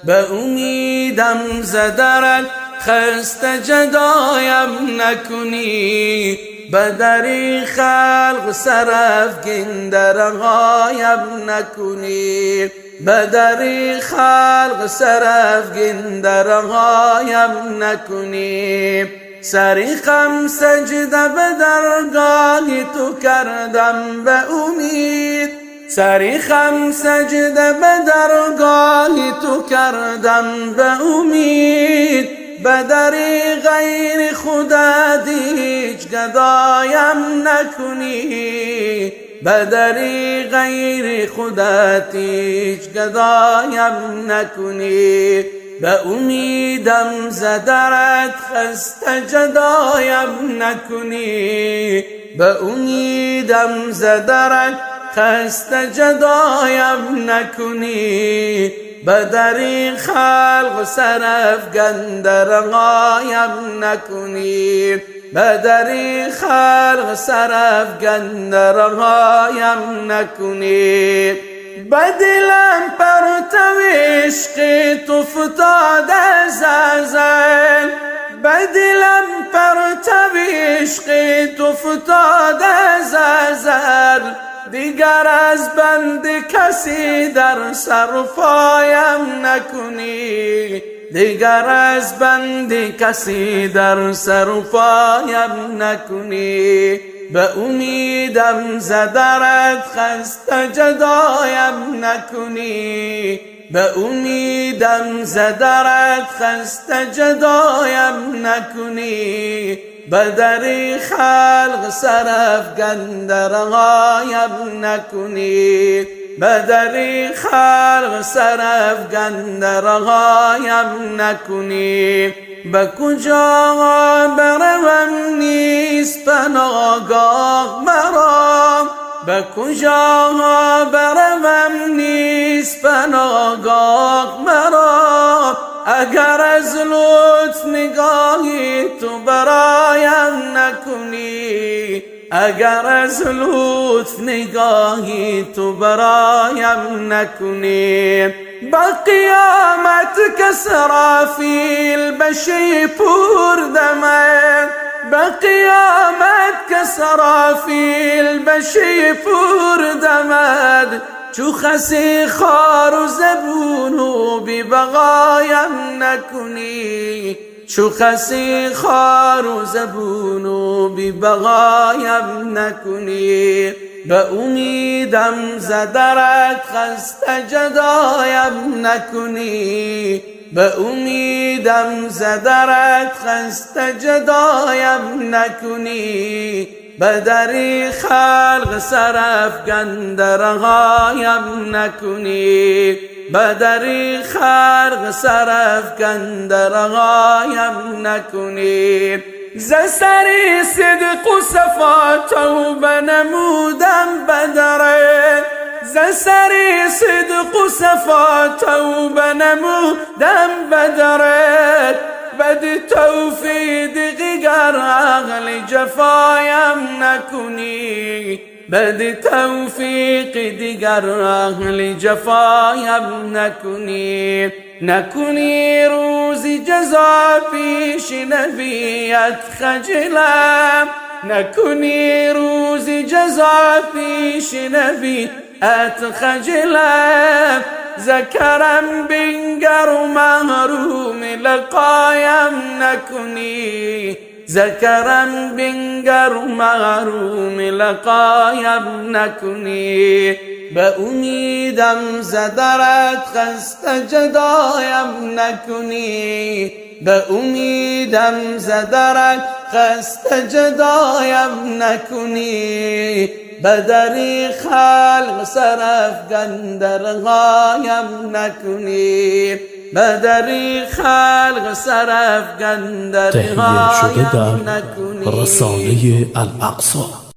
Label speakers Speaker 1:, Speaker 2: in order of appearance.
Speaker 1: به امیدم زدرت خسته جدایم نکنی، به دری خلق سرافگن درغایم نکنی، به دری خلق سرافگن درغایم نکنی. سری خم سجده به درگاه تو کردم به امید، سری خم سجده به درگاه تو کردم به امید، به دری غیر خودت هیچ گدایم نکنی، به دری غیر خودت هیچ گدایم نکنی. به امیدم زدرت خسته جدایم نکنی، به امیدم زدرت خسته جدایم نکنی، به دری خلق سرافگن درغایم نکنی، به دری خلق سرافگن درغایم نکنی. به دلم پرتو عشق تو فتاده از ازل، به دلم پرتو عشق تو فتاده از ازل، دیگر از بند کسی در سر و پایم نکنی، دیگر از بند کسی در سر و پایم نکنی. به امیدم زدرت خسته جدایم نکنی، به امیدم زدرت خسته جدایم نکنی، به دری خلق سرافگن درغایم نکنی، به دری خلق سرافگن درغایم نکنی. به کجا بروم نیست پناهگاه مرا، به کجا بروم نیست پناهگاه مرا، اگر از لطف نگاهی تو برایم نکنی، اگر از لطف نگاهی تو برایم نکنی. با قیامت که سرافیل بشی پر دمد، با قیامت که سرافیل بشی پر دمد، چو خسی خار و زبون و بی بقایم نکنی، چو خسی خار و زبون و بی بقایم نکنی. به امیدم زدرت خسته جدایم نکنی، به امیدم زدرت خسته جدایم نکنی، به دری خلق سرافگن درغایم نکنی، به دری خلق سرافگن درغایم نکنی. ز سری صدق و صفا توبه نمودم بدره، ز سری صدق و صفا توبه نمودم بدره، بد توفید دیگر عقل جفایم نکنی، بد توفیق دیگر عقل جفایم نکنی. نکنی روزی جزا پیش نبیت خجلم، نکنی روزی جزا پیش نبیت خجلم، ذکرم بنگر و محروم لقایم نکنی، ذکرم بنگر و محروم لقایم نکنی. به امیدم زدرت خسته جدایم نکنی، به امیدم زدرت خسته جدایم نکنی، به دری خلق سرافگن درغایم نکنی، به دری خلق سرافگن درغایم نکنی.
Speaker 2: رسانه الاقصی.